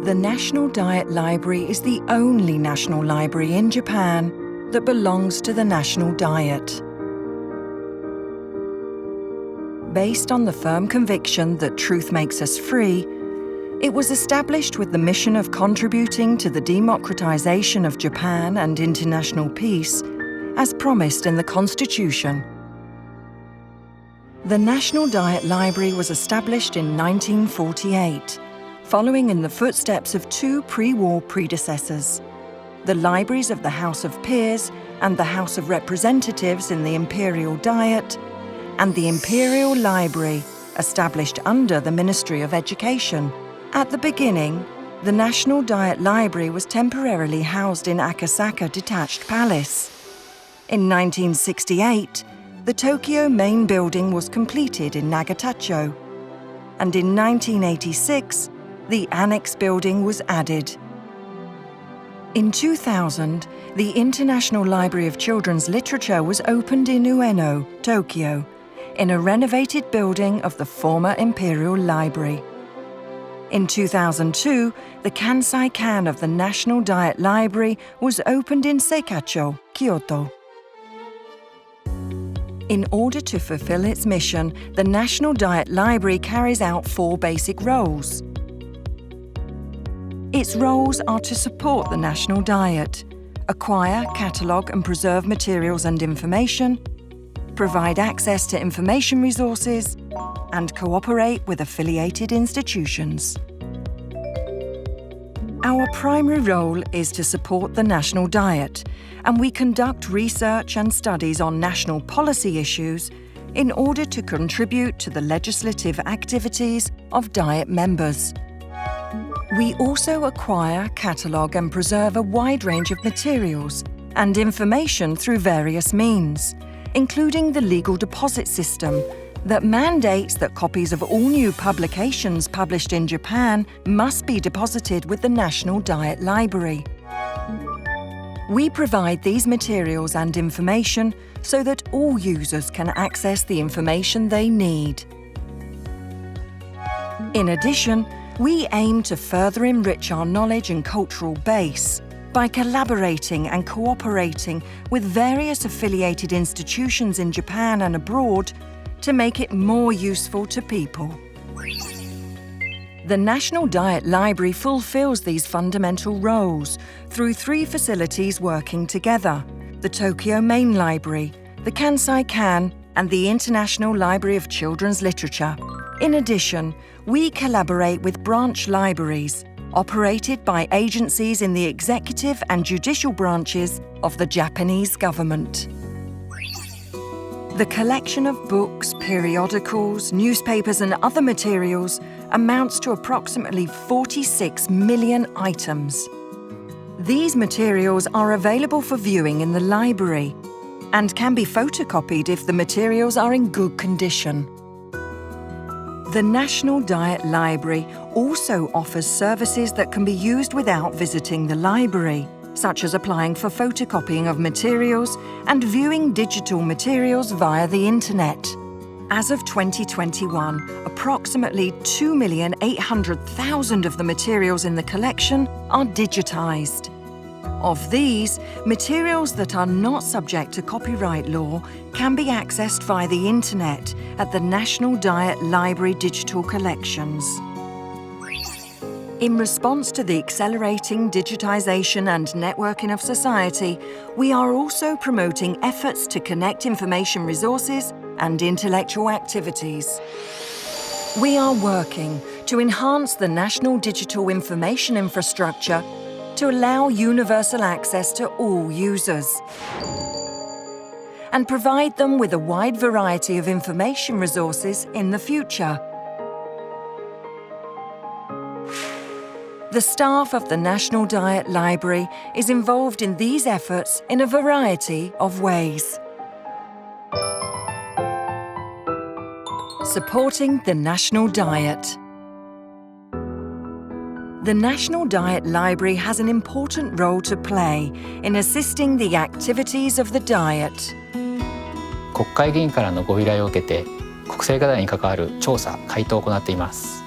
The National Diet Library is the only national library in Japan that belongs to the National Diet. Based on the firm conviction that truth makes us free, it was established with the mission of contributing to the democratization of Japan and international peace, as promised in the Constitution. The National Diet Library was established in 1948, following in the footsteps of two pre-war predecessors, the libraries of the House of Peers and the House of Representatives in the Imperial Diet, and the Imperial Library, established under the Ministry of Education. At the beginning, the National Diet Library was temporarily housed in Akasaka Detached Palace. In 1968, the Tokyo main building was completed in Nagatacho, and in 1986, the annex building was added. In 2000, the International Library of Children's Literature was opened in Ueno, Tokyo, in a renovated building of the former Imperial Library. In 2002, the Kansai-kan of the National Diet Library was opened in Seikacho, Kyoto. In order to fulfill its mission, the National Diet Library carries out four basic roles. Its roles are to support the National Diet, acquire, catalogue and preserve materials and information, provide access to information resources, and cooperate with affiliated institutions. Our primary role is to support the National Diet, and we conduct research and studies on national policy issues in order to contribute to the legislative activities of Diet members. We also acquire, catalogue and preserve a wide range of materials and information through various means, including the legal deposit system that mandates that copies of all new publications published in Japan must be deposited with the National Diet Library. We provide these materials and information so that all users can access the information they need. In addition, we aim to further enrich our knowledge and cultural base by collaborating and cooperating with various affiliated institutions in Japan and abroad to make it more useful to people. The National Diet Library fulfills these fundamental roles through three facilities working together: the Tokyo Main Library, the Kansai-kan, and the International Library of Children's Literature. In addition, we collaborate with branch libraries, operated by agencies in the executive and judicial branches of the Japanese government. The collection of books, periodicals, newspapers and other materials amounts to approximately 46 million items. These materials are available for viewing in the library and can be photocopied if the materials are in good condition. The National Diet Library also offers services that can be used without visiting the library, such as applying for photocopying of materials and viewing digital materials via the Internet. As of 2021, approximately 2,800,000 of the materials in the collection are digitized. Of these, materials that are not subject to copyright law can be accessed via the Internet at the National Diet Library digital collections. In response to the accelerating digitization and networking of society, we are also promoting efforts to connect information resources and intellectual activities. We are working to enhance the national digital information infrastructure to allow universal access to all users and provide them with a wide variety of information resources in the future. The staff of the National Diet Library is involved in these efforts in a variety of ways. Supporting the National Diet. The National Diet Library has an important role to play in assisting the activities of the Diet. 国会議員からのご依頼を受けて、国政課題に関わる調査・回答を行っています。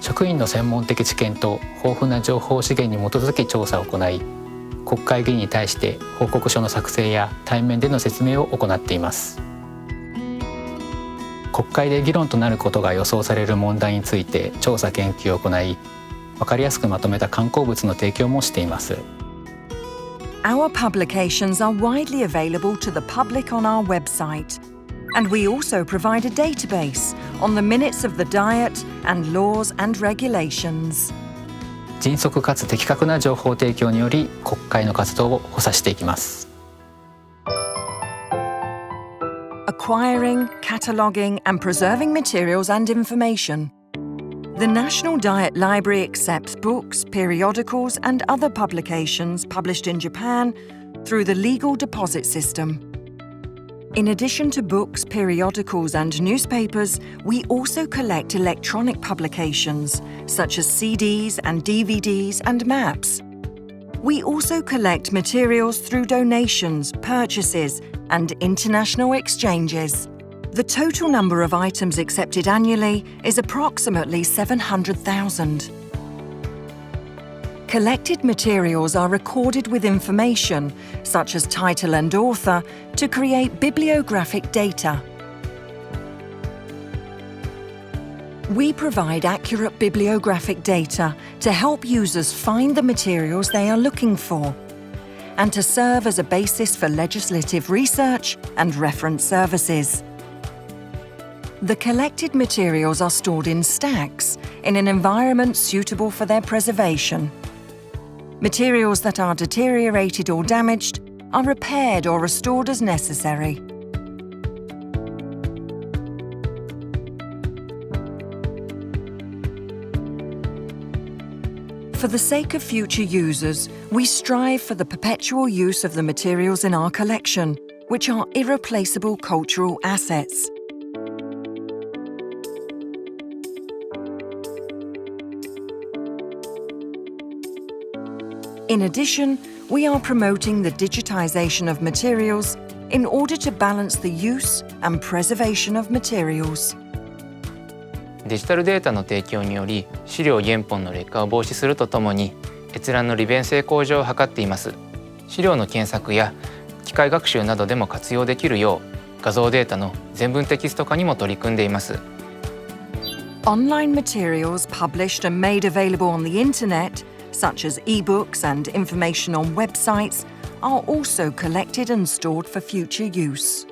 詳職員の専門的知見と豊富な情報資源に基づき調査を行い、国会議員に対して報告書の作成や対面での説明を行っています。国会で議論となることが予想される問題について調査研究を行い、分かりやすくまとめた刊行物の提供もしています。Our publications are widely available to the public on our website, and we also provide a database on the minutes of the Diet and laws and regulations. 迅速かつ的確な情報提供により国会の活動を補佐していきます。Acquiring, cataloguing and preserving materials and information. The National Diet Library accepts books, periodicals and other publications published in Japan through the legal deposit system. In addition to books, periodicals and newspapers, we also collect electronic publications such as CDs and DVDs and maps. We also collect materials through donations, purchases and international exchanges. The total number of items accepted annually is approximately 700,000. Collected materials are recorded with information, such as title and author, to create bibliographic data. We provide accurate bibliographic data to help users find the materials they are looking for, and to serve as a basis for legislative research and reference services. The collected materials are stored in stacks in an environment suitable for their preservation. Materials that are deteriorated or damaged are repaired or restored as necessary. For the sake of future users, we strive for the perpetual use of the materials in our collection, which are irreplaceable cultural assets. In addition, we are promoting the digitization of materials in order to balance the use and preservation of materials. デジタルデータの提供により資料原本の劣化を防止するとともに閲覧の利便性向上を図っています。資料の検索や機械学習などでも活用できるよう画像データの全文テキスト化にも取り組んでいます。Online materials published and made available on the internet, such as e-books and information on websites, are also collected and stored for future use.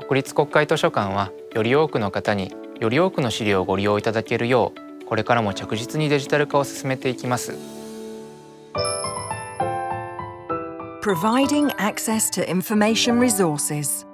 国立国会図書館はより多くの方により多くの資料をご利用いただけるようこれからも着実にデジタル化を進めていきます。Providing access to information resources.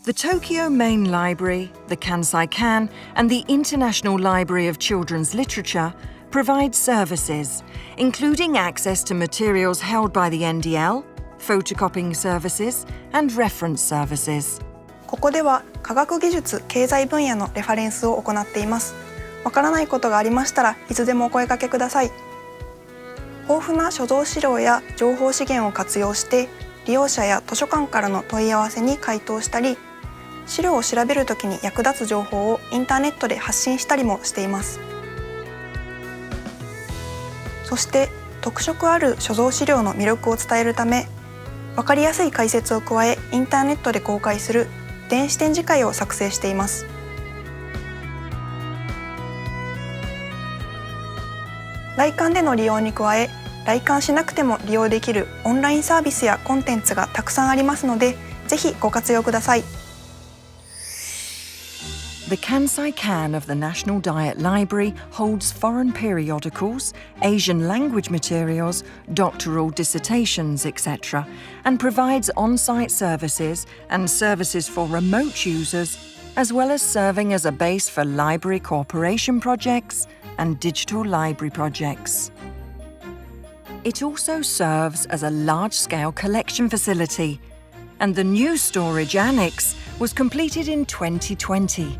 The Tokyo Main Library, the Kansai-kan, and the International Library of Children's Literature provide services, including access to materials held by the NDL, photocopying services, and reference services. ここでは科学技術・経済分野のレファレンスを行っています。わからないことがありましたらいつでもお声掛けください。豊富な所蔵資料や情報資源を活用して利用者や図書館からの問い合わせに回答したり、資料を調べるときに役立つ情報をインターネットで発信したりもしています。そして特色ある所蔵資料の魅力を伝えるため、わかりやすい解説を加えインターネットで公開する電子展示会を作成しています。来館での利用に加え、来館しなくても利用できるオンラインサービスやコンテンツがたくさんありますので、ぜひご活用ください。The Kansai-kan of the National Diet Library holds foreign periodicals, Asian language materials, doctoral dissertations, etc., and provides on-site services and services for remote users, as well as serving as a base for library cooperation projects and digital library projects. It also serves as a large-scale collection facility, and the new storage annex was completed in 2020.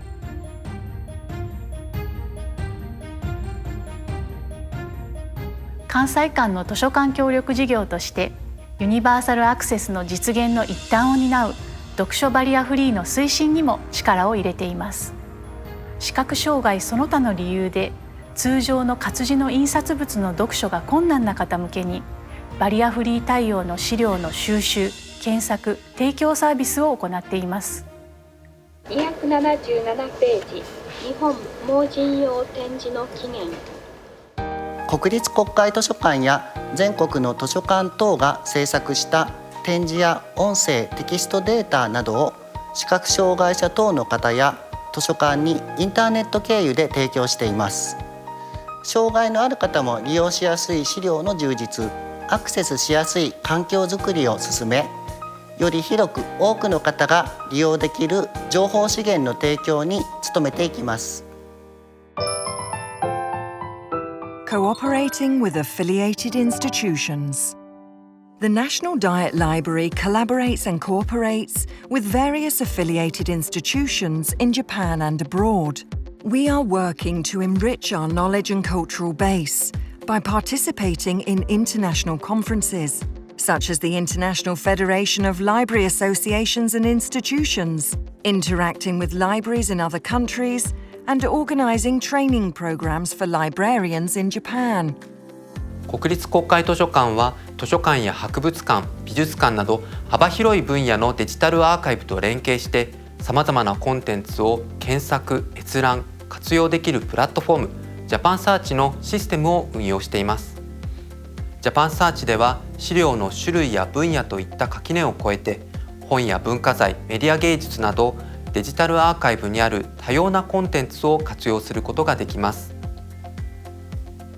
関西間の図書館協力事業としてユニバーサルアクセスの実現の一端を担う読書バリアフリーの推進にも力を入れています。視覚障害その他の理由で通常の活字の印刷物の読書が困難な方向けにバリアフリー対応の資料の収集、検索、提供サービスを行っています。277ページ、日本盲人用展示の起源。国立国会図書館や全国の図書館等が制作した展示や音声、テキストデータなどを視覚障害者等の方や図書館にインターネット経由で提供しています。障害のある方も利用しやすい資料の充実、アクセスしやすい環境づくりを進め、より広く多くの方が利用できる情報資源の提供に努めていきます。Cooperating with affiliated institutions. The National Diet Library collaborates and cooperates with various affiliated institutions in Japan and abroad. We are working to enrich our knowledge and cultural base by participating in international conferences, such as the International Federation of Library Associations and Institutions, interacting with libraries in other countries, and organizing training programs for librarians in Japan. 国立国会図書館は図書館や博物館、美術館など幅広い分野のデジタルアーカイブと連携してさまざまなコンテンツを検索、閲覧、活用できるプラットフォームジャパンサーチのシステムを運用しています。ジャパンサーチでは資料の種類や分野といった垣根を越えて本や文化財、メディア芸術などデジタルアーカイブにある多様なコンテンツを活用することができます。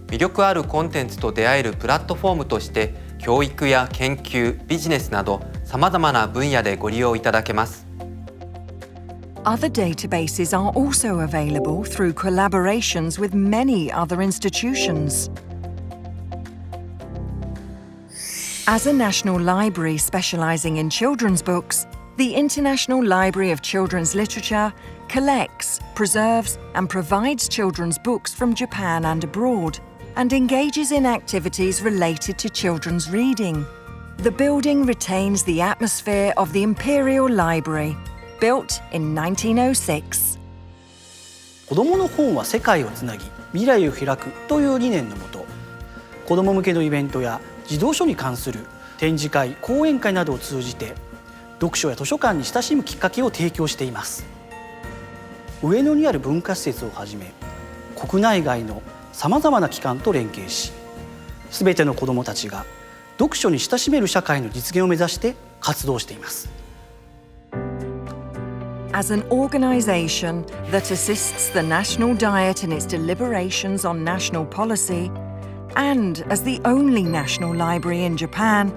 魅力あるコンテンツと出会えるプラットフォームとして教育や研究、ビジネスなどさまざまな分野でご利用いただけます。Other databases are also available through collaborations with many other institutions. As a national library specializing in children's books, the International Library of Children's Literature collects, preserves, and provides children's books from Japan and abroad, and engages in activities related to children's reading. The building retains the atmosphere of the Imperial Library, built in 1906. 子どもの本は世界をつなぎ、未来を開くという理念のもと、子ども向けのイベントや児童書に関する展示会、講演会などを通じて読書や図書館に親しむきっかけを提供しています。上野にある文化施設をはじめ国内外のさまざまな機関と連携し、すべての子どもたちが読書に親しめる社会の実現を目指して活動しています。As an organization that assists the National Diet in its deliberations on national policy, and as the only national library in Japan,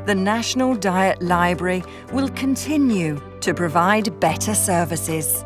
the National Diet Library will continue to provide better services.